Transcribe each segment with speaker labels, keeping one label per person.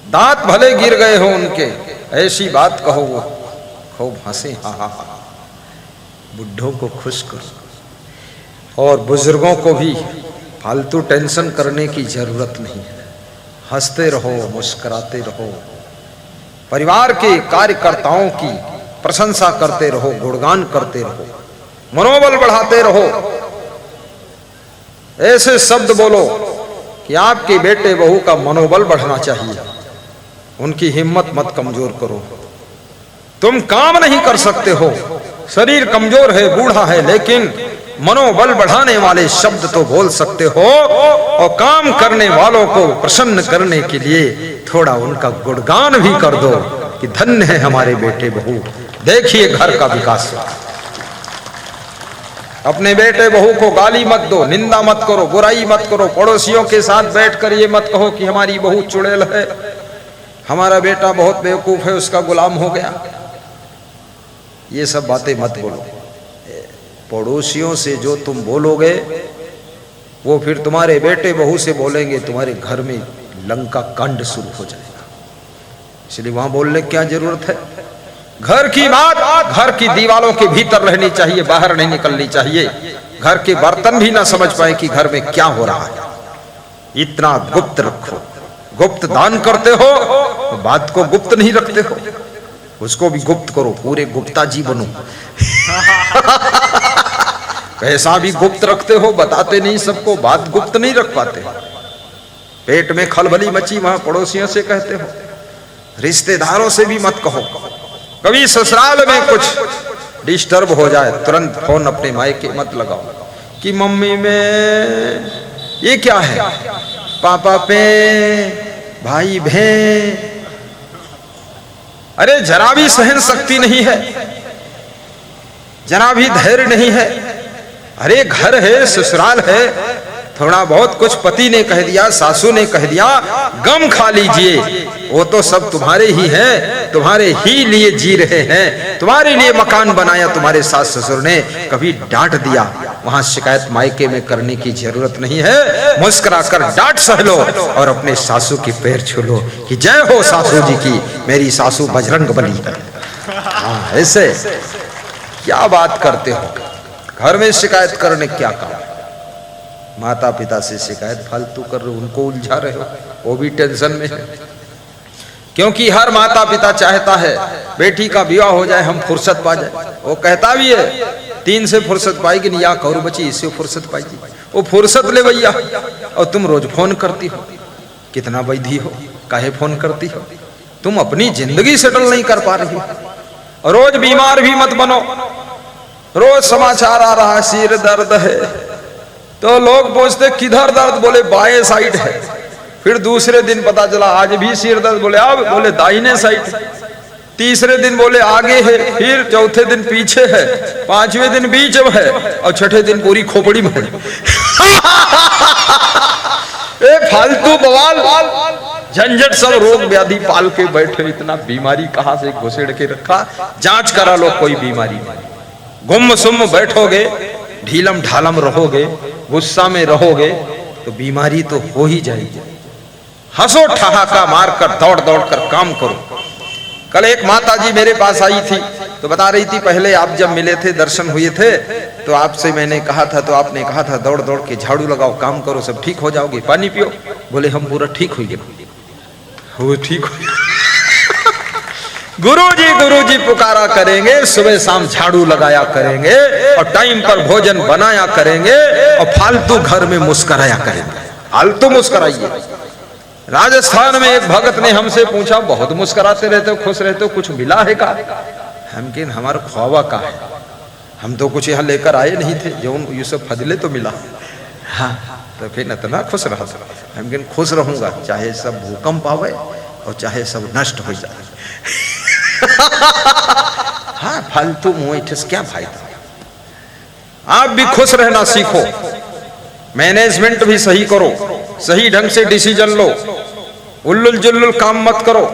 Speaker 1: दांत भले गिर गए हो उनके, ऐसी बात कहो वो खूब हंसे, हा हा हा। बुढ़ों को खुश करो और बुजुर्गों को भी फालतू टेंशन करने की जरूरत नहीं है। हंसते रहो, मुस्कुराते रहो, परिवार के कार्यकर्ताओं की प्रशंसा करते रहो, गुणगान करते रहो, मनोबल बढ़ाते रहो। ऐसे शब्द बोलो कि आपके बेटे बहू का मनोबल बढ़ना चाहिए, उनकी हिम्मत मत कमजोर करो। तुम काम नहीं कर सकते हो, शरीर कमजोर है, बूढ़ा है, लेकिन मनोबल बढ़ाने वाले शब्द तो बोल सकते हो। और काम करने वालों को प्रसन्न करने के लिए थोड़ा उनका गुणगान भी कर दो कि धन्य है हमारे बेटे बहू, देखिए घर का विकास। अपने बेटे बहू को गाली मत दो, निंदा मत करो, बुराई मत करो। पड़ोसियों के साथ बैठकर ये मत कहो कि हमारी बहू चुड़ैल है, हमारा बेटा बहुत बेवकूफ है, उसका गुलाम हो गया। ये सब बातें मत बोलो। पड़ोसियों से जो तुम बोलोगे वो फिर तुम्हारे बेटे बहू से बोलेंगे, तुम्हारे घर में लंका कांड शुरू हो जाएगा। इसलिए वहां बोलने की क्या जरूरत है। घर की बात घर की दीवारों के भीतर रहनी चाहिए, बाहर नहीं निकलनी चाहिए। घर के बर्तन भी ना समझ पाए कि घर में क्या हो रहा है, इतना गुप्त रखो। गुप्त दान करते हो तो बात को गुप्त नहीं रखते हो, उसको भी गुप्त करो, पूरे गुप्ता जी बनो। पैसा भी गुप्त रखते हो, बताते नहीं सबको, बात गुप्त नहीं रख पाते। पेट में खलबली मची वहां पड़ोसियों से कहते हो, रिश्तेदारों से भी मत कहो। कभी ससुराल में कुछ डिस्टर्ब हो जाए तुरंत फोन अपने मायके मत लगाओ कि मम्मी में ये क्या है, पापा पे, भाई भे। अरे जरा भी सहन शक्ति नहीं है, जरा भी धैर्य नहीं है। अरे घर है, ससुराल है, थोड़ा बहुत कुछ पति ने कह दिया, सासू ने कह दिया, गम खा लीजिए। वो तो सब तुम्हारे ही है, तुम्हारे ही लिए जी रहे हैं, तुम्हारे लिए मकान बनाया तुम्हारे सास ससुर ने, कभी डांट दिया, वहां शिकायत मायके में करने की जरूरत नहीं है। मुस्कुरा कर डांट सह लो और अपने सासू के पैर छू लो कि जय हो सासू जी की, मेरी सासू बजरंग बली है। हाँ, ऐसे क्या बात करते हो, घर में शिकायत करने क्या काम। माता पिता से शिकायत फालतू कर रहे हो, उनको उलझा रहे हो, वो भी टेंशन में है। क्योंकि हर माता पिता चाहता है बेटी का विवाह हो जाए, हम फुर्सत पा जाए। वो कहता भी है 3 से फुर्सत पाएगी नहीं, या कौर बची इससे फुर्सत पाएगी। वो फुर्सत ले भैया, और तुम रोज फोन करती हो, कितना वैधी हो, काहे फोन करती हो। तुम अपनी जिंदगी सेटल नहीं कर पा रही हो। रोज बीमार भी मत बनो, रोज समाचार आ रहा है सिर दर्द है, तो लोग पूछते किधर दर्द, बोले बाएं साइड है। फिर दूसरे दिन पता चला आज भी सिर दर्द, बोले अब, बोले दाहिने साइड। तीसरे दिन बोले आगे है, फिर चौथे दिन पीछे है, 5वें दिन बीच में है, और छठे दिन पूरी खोपड़ी में है। फालतू बवाल झंझट, सब रोग व्याधि पाल के बैठे, इतना बीमारी कहां से घुसेड़ के रखा। जांच करा लो, कोई बीमारी नहीं। गुम सुम बैठोगे, ढीलम ढालम रहोगे, गुस्सा में रहोगे तो बीमारी तो हो ही जाएगी। हंसो ठहाका मारकर, दौड़ दौड़ कर काम करो। कल एक माता जी मेरे पास आई थी तो बता रही थी, पहले आप जब मिले थे, दर्शन हुए थे, तो आपसे मैंने कहा था, तो आपने कहा था दौड़ दौड़ के झाड़ू लगाओ, काम करो, सब ठीक हो जाओगे, पानी पियो। बोले हम पूरा ठीक हुए, वो ठीक हो। गुरुजी पुकारा करेंगे, सुबह शाम झाड़ू लगाया करेंगे, और टाइम पर भोजन बनाया करेंगे, और फालतू घर में मुस्कुराया करेंगे। फालतू मुस्कुराइए। राजस्थान में एक भगत ने हमसे पूछा, बहुत मुस्कुराते रहते हो, खुश रहते हो, कुछ मिला है का? हम कहें हमारा ख्वाबा का है, हम तो कुछ यहाँ लेकर आए नहीं थे, जो यूसुफ फजले तो मिला। हाँ, तो फिर इतना खुश रहा। हम कहें खुश रहूंगा चाहे सब भूकंप आवे और चाहे सब नष्ट हो जाए। हाँ, फालतू मुंह से क्या फायदा। आप भी खुश रहना सीखो, मैनेजमेंट भी सही करो, सही ढंग से डिसीजन लो, उल्लुल जुल्लुल काम मत करो,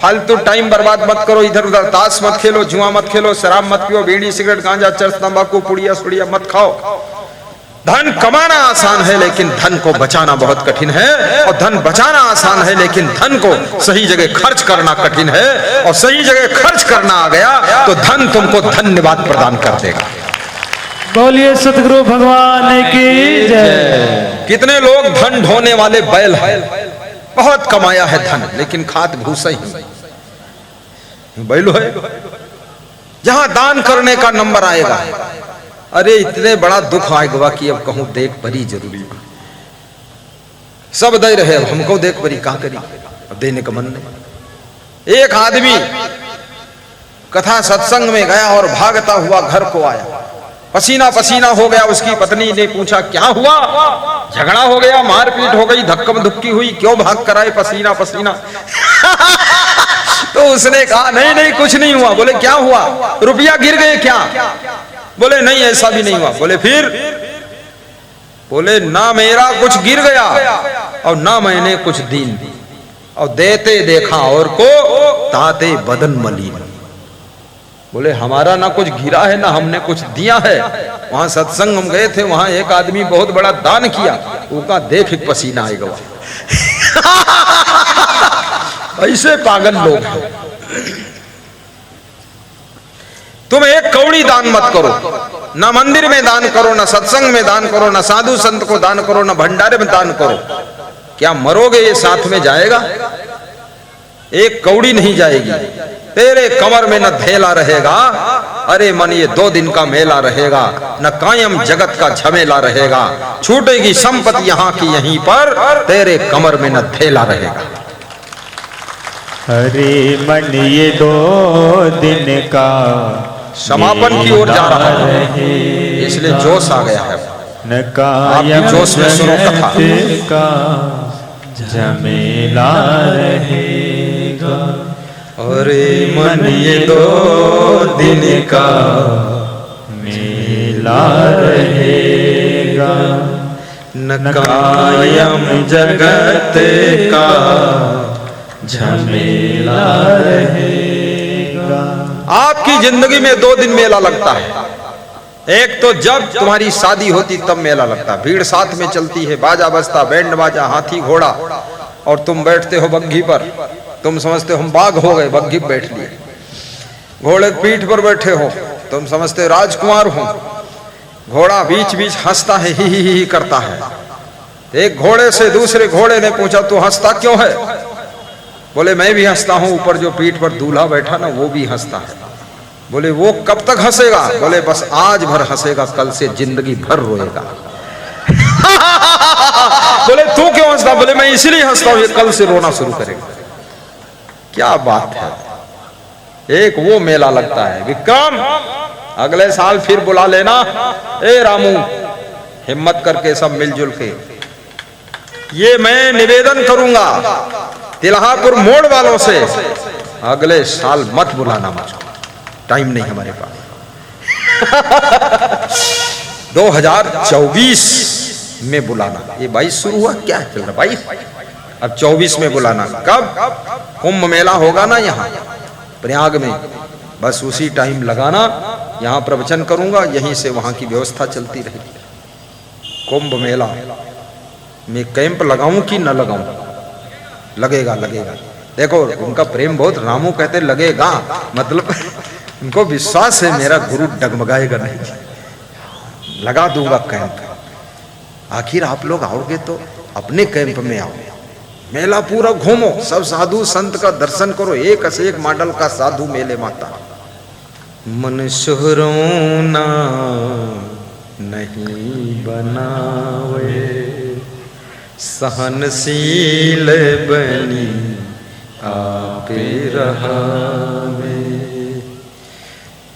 Speaker 1: फालतू टाइम बर्बाद मत करो, इधर उधर ताश मत खेलो, जुआ मत खेलो, शराब मत पियो, बीड़ी सिगरेट गांजा चरस तंबाकू पुड़िया सुड़िया मत खाओ। धन कमाना आसान है लेकिन धन को बचाना बहुत कठिन है, और धन बचाना आसान है लेकिन धन को सही जगह खर्च करना कठिन है, और सही जगह खर्च करना आ गया तो धन तुमको धन्यवाद प्रदान कर देगा।
Speaker 2: बोलिए सतगुरु भगवान की जय।
Speaker 1: कितने लोग धन ढोने वाले बैल हैं, बहुत कमाया है धन लेकिन खात भूसा ही बैल है। जहां दान करने का नंबर आएगा, अरे इतने बड़ा दुख आएगा कि अब कहूं देख परी जरूरी है, सब दे रहे, अब हमको देख परी कहां करी, अब देने का मन नहीं। एक आदमी कथा सत्संग में गया और भागता हुआ घर को आया, पसीना पसीना हो गया। उसकी पत्नी ने पूछा क्या हुआ, झगड़ा हो गया, मारपीट हो गई, धक्कम धुक्की हुई, क्यों भाग कर आए पसीना पसीना? तो उसने कहा नहीं नहीं कुछ नहीं हुआ। बोले क्या हुआ, रुपया गिर गए क्या? बोले नहीं ऐसा भी नहीं हुआ। बोले फिर? बोले ना मेरा कुछ गिर गया और ना मैंने कुछ दीन, और देते देखा और को ताते बदन मलिन। बोले हमारा ना कुछ गिरा है ना हमने कुछ दिया है। वहां सत्संग हम गए थे, वहां एक आदमी बहुत बड़ा दान किया, उसका देख एक पसीना आएगा। ऐसे पागल लोग हैं। तुम एक कौड़ी दान मत करो, ना मंदिर में दान करो, ना सत्संग में दान करो, ना साधु संत को दान करो, ना भंडारे में दान करो। क्या मरोगे ये साथ में जाएगा? एक कौड़ी नहीं जाएगी। तेरे कमर में न धेला रहेगा, अरे मन ये 2 दिन का मेला रहेगा, न कायम जगत का झमेला रहेगा। छूटेगी संपत्ति यहाँ की यहीं पर, तेरे कमर में न धेला रहेगा।
Speaker 2: अरे मन ये 2 दिन का
Speaker 1: समापन की ओर जा रहा है, इसलिए जोश आ गया है। आप भी जोश में सुनो कथा।
Speaker 2: का झमेला रहेगा,
Speaker 1: अरे मन ये 2 दिन का
Speaker 2: मेला रहेगा,
Speaker 1: न कायम जगत का
Speaker 2: झमेला रहेगा।
Speaker 1: आपकी जिंदगी में 2 दिन मेला लगता है। एक तो जब तुम्हारी शादी होती तब मेला लगता है, भीड़ साथ में चलती है, बाजा बजता, बैंड बाजा, हाथी घोड़ा, और तुम बैठते हो बग्घी पर। तुम समझते हो हम बाघ हो गए, बग्घी पर बैठ लिए। घोड़े पीठ पर बैठे हो, तुम समझते हो राजकुमार हो। घोड़ा बीच बीच हंसता है, ही करता है। एक घोड़े से दूसरे घोड़े ने पूछा तू हंसता क्यों है? बोले मैं भी हंसता हूं, ऊपर जो पीठ पर दूल्हा बैठा ना वो भी हंसता है। बोले वो कब तक हंसेगा? बोले बस आज भर हंसेगा, कल से जिंदगी भर रोएगा। बोले तू क्यों हंसता? बोले मैं इसलिए हंसता हूं, कल से रोना शुरू करेगा। क्या बात है। एक वो मेला लगता है। विक्रम अगले साल फिर बुला लेना। ए रामू, हिम्मत करके सब मिलजुल के, ये मैं निवेदन करूंगा तिलहापुर मोड़ वालों से, अगले साल मत बुलाना मुझको, टाइम नहीं हमारे पास। 2024 में बुलाना। ये 22 शुरू हुआ, क्या चल रहा 22, अब 24 में बुलाना। कब? कुंभ मेला होगा ना यहाँ प्रयाग में, बस उसी टाइम लगाना। यहाँ प्रवचन करूंगा, यहीं से वहां की व्यवस्था चलती रहेगी। कुंभ मेला में कैंप लगाऊं कि न लगाऊं? लगेगा लगेगा। देखो उनका प्रेम बहुत, रामू कहते लगेगा, मतलब उनको विश्वास है मेरा गुरु डगमगाएगा नहीं। लगा दूंगा कैंप। आखिर आप लोग आओगे तो अपने कैंप में आओ, मेला पूरा घूमो, सब साधु संत का दर्शन करो, एक से एक मॉडल का साधु मेले माता। मन सुहरोना नहीं बनावे, सहनशील बनी आपे रहावे।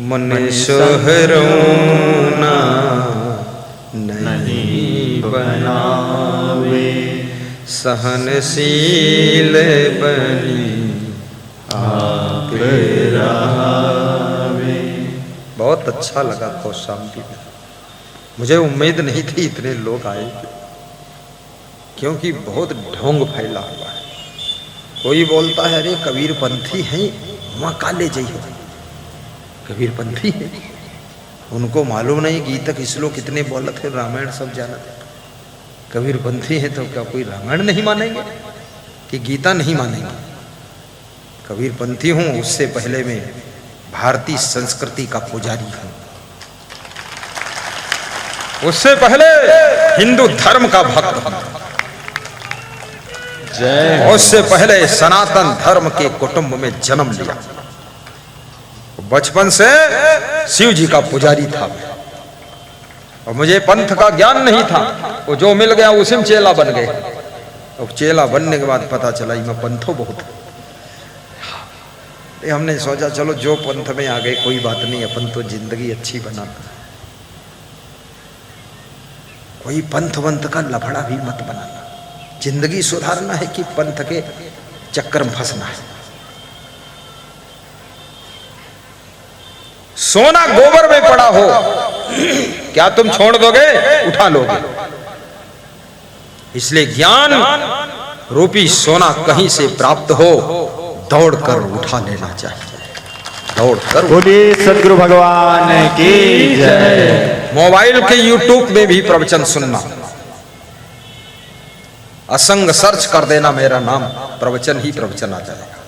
Speaker 1: मन सोहरोना नहीं बनावे, सहनशील बनी आपे रहावे। बहुत अच्छा लगा कौशाम्बी में। मुझे उम्मीद नहीं थी इतने लोग आएंगे, क्योंकि बहुत ढोंग फैला हुआ है। कोई बोलता है अरे कबीरपंथी हैं, वहां काले जाइए, कबीरपंथी है। उनको मालूम नहीं गीता के श्लोक कितने बोलत है, रामायण सब जानत है। कबीर पंथी है तो क्या कोई रामायण नहीं मानेंगे कि गीता नहीं मानेंगे? कबीर पंथी हूं, उससे पहले मैं भारतीय संस्कृति का पुजारी हूं, उससे पहले हिंदू धर्म का भक्त हूं, उससे पहले सनातन धर्म के कुटुंब में जन्म लिया। बचपन से शिव जी का पुजारी था और मुझे पंथ का ज्ञान नहीं था। वो जो मिल गया उसी में चेला बन गए। और चेला बनने के बाद पता चला मैं पंथों बहुत है। हमने सोचा चलो जो पंथ में आ गए कोई बात नहीं, अपन तो जिंदगी अच्छी बनाना, कोई पंथ वंथ का लफड़ा भी मत बनाना, जिंदगी सुधारना है कि पंथ के चक्कर में फंसना है। सोना गोबर में पड़ा हो क्या तुम छोड़ दोगे? उठा लोगे। इसलिए ज्ञान रूपी सोना कहीं से प्राप्त हो, दौड़कर उठा लेना चाहिए, दौड़कर।
Speaker 2: बोलिए सद्गुरु भगवान की जय।
Speaker 1: मोबाइल के YouTube में भी प्रवचन सुनना, असंग सर्च कर देना मेरा नाम, प्रवचन ही प्रवचन आ जाएगा।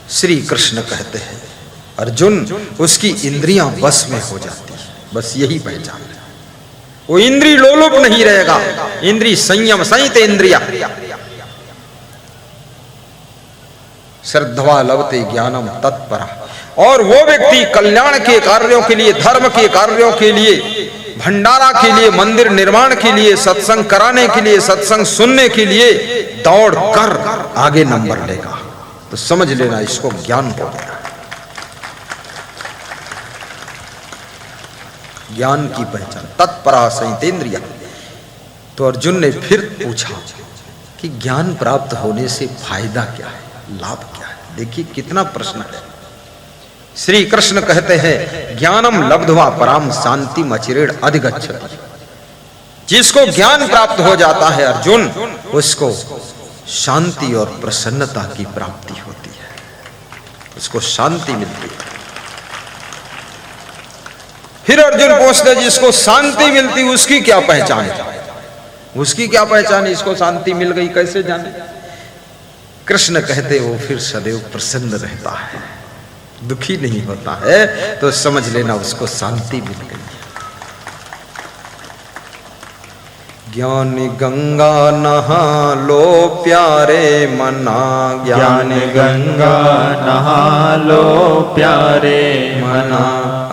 Speaker 1: श्री कृष्ण कहते हैं अर्जुन उसकी इंद्रियां बस में हो जाती है, बस यही पहचान है। वो इंद्री लोलुप नहीं रहेगा, इंद्री संयम सहित इंद्रिया। श्रद्धा लभते ज्ञानम तत्परा। और वो व्यक्ति कल्याण के कार्यों के लिए, धर्म के कार्यों के लिए, भंडारा के लिए, मंदिर निर्माण के लिए, सत्संग कराने के लिए, सत्संग सुनने के लिए दौड़ कर आगे नंबर लेगा। तो समझ लेना इसको ज्ञान हो गया। ज्ञान की पहचान तत्परा संयतेंद्रिया। तो अर्जुन ने फिर पूछा कि ज्ञान प्राप्त होने से फायदा क्या है, लाभ क्या है? देखिए कितना प्रश्न है। श्री कृष्ण कहते हैं ज्ञानम लब्ध्वा पराम शांति मचिरेण अधिगच्छति। जिसको ज्ञान प्राप्त हो जाता है अर्जुन, उसको शांति और प्रसन्नता की प्राप्ति होती है, उसको शांति मिलती है। फिर अर्जुन पूछते जिसको शांति मिलती उसकी क्या पहचान है? उसकी क्या पहचान है? इसको शांति मिल गई कैसे जाने? कृष्ण कहते वो फिर सदैव प्रसन्न रहता है, दुखी नहीं होता है। तो समझ लेना उसको शांति मिल गई। ज्ञान गंगा नहा लो प्यारे मना,
Speaker 2: ज्ञान गंगा नहा लो प्यारे मना,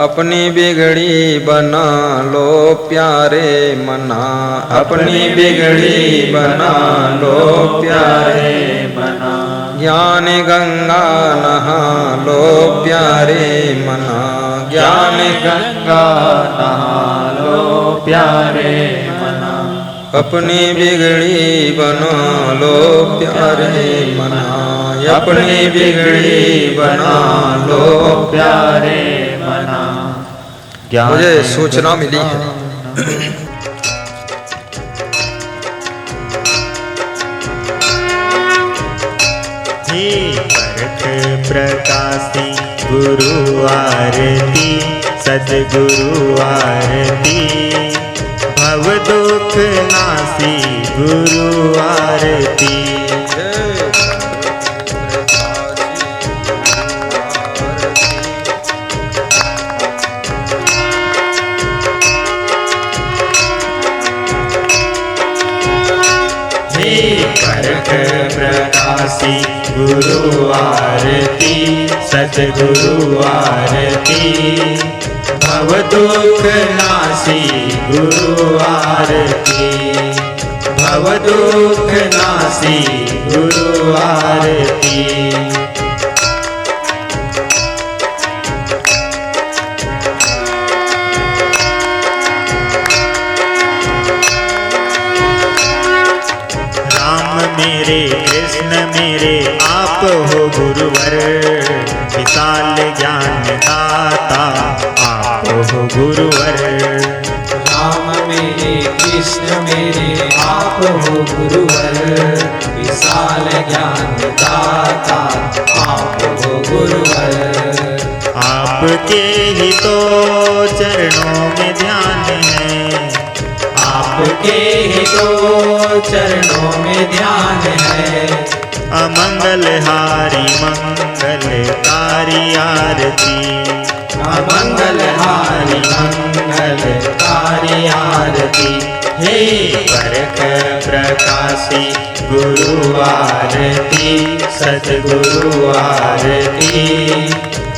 Speaker 1: अपनी बिगड़ी बना लो प्यारे मना, अपनी बिगड़ी बना लो प्यारे मना। ज्ञान गंगा नहा लो प्यारे मना, ज्ञान
Speaker 2: गंगा नहा लो प्यारे मना,
Speaker 1: अपनी बिगड़ी बना लो प्यारे मना, अपनी बिगड़ी बना लो
Speaker 2: प्यारे मना।
Speaker 1: मुझे सूचना मिली है
Speaker 2: परख प्रकाशी गुरु आरती, सद्गुरु आरती, भव दुख नासी गुरु आरती। परख प्रकाशी गुरु आरती, सद्गुरु आरती, भव दुख नासी गुरु आरती, भव दुख नासी गुरु आरती। मेरे कृष्ण मेरे आप हो गुरुवर, विशाल ज्ञान दाता आप हो गुरुवर।
Speaker 3: राम मेरे कृष्ण मेरे आप हो गुरुवर, विशाल ज्ञान दाता आप हो गुरुवर।
Speaker 2: आपके ही तो चरणों में ध्यान है,
Speaker 3: आपके ही तो चरणों में ध्यान है।
Speaker 2: अमंगलहारी मंगलकारी आरती,
Speaker 3: अमंगलहारी मंगलकारी आरती। हे
Speaker 2: परख प्रकाशी गुरु आरती, सतगुरु आरती।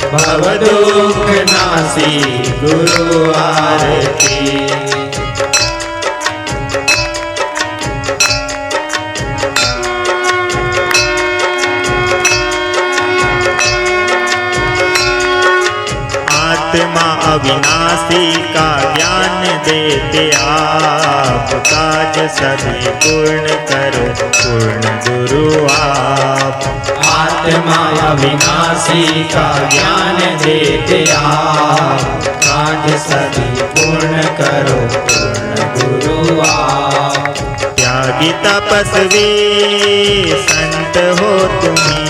Speaker 3: भव दुख नासी
Speaker 2: गुरु आरती। आत्मा अविनाशी का ज्ञान देते आप, काज सभी पूर्ण करो पूर्ण गुरु आप।
Speaker 3: आत्मा अविनाशी का ज्ञान देते आप, काज सभी पूर्ण करो पूर्ण गुरु आप।
Speaker 2: त्यागी तपस्वी संत हो तुम्ही,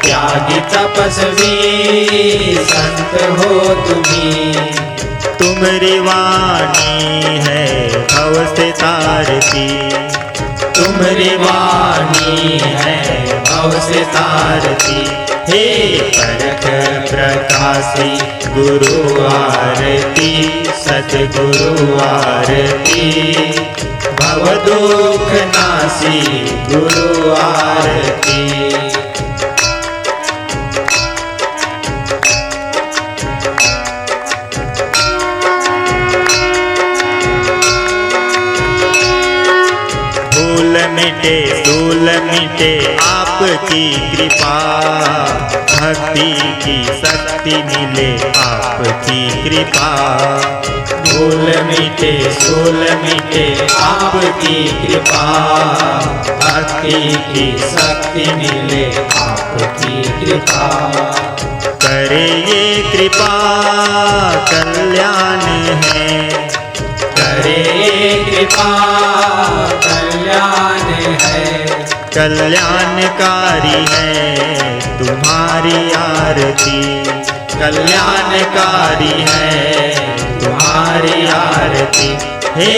Speaker 3: त्यागी तपस्वी संत हो तुम्ही।
Speaker 2: तुम्हारी वाणी है भव से तारती,
Speaker 3: तुम्हारी वाणी है भव से तारती।
Speaker 2: हे परख प्रकाशी गुरु आरती, सतगुरु आरती।
Speaker 3: भव दुख नासी गुरु आरती।
Speaker 2: धूल मिटे धूल मिटे आपकी कृपा, भक्ति की शक्ति मिले आपकी कृपा।
Speaker 3: धूल मिटे धूल मिटे आपकी कृपा, भक्ति की शक्ति मिले आपकी कृपा।
Speaker 2: करे ये कृपा कल्याण है,
Speaker 3: करे कृपा कल्याण है।
Speaker 2: कल्याणकारी है तुम्हारी आरती,
Speaker 3: कल्याणकारी है तुम्हारी आरती।
Speaker 2: हे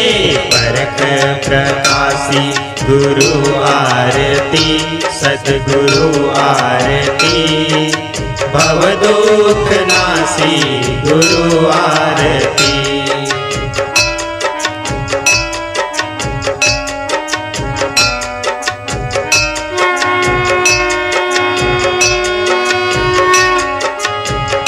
Speaker 2: परख प्रकाशी गुरु आरती, सतगुरु आरती।
Speaker 3: भव दुख नासी गुरु आरती।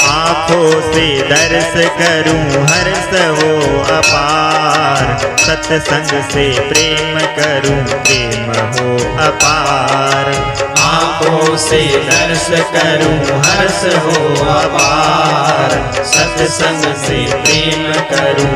Speaker 2: आँखों से दर्श करूं हर्ष हो अपार, सत्संग से प्रेम करूं प्रेम हो अपार।
Speaker 3: आँखों से दर्श करूं हर्ष हो अपार, सत्संग से प्रेम करूं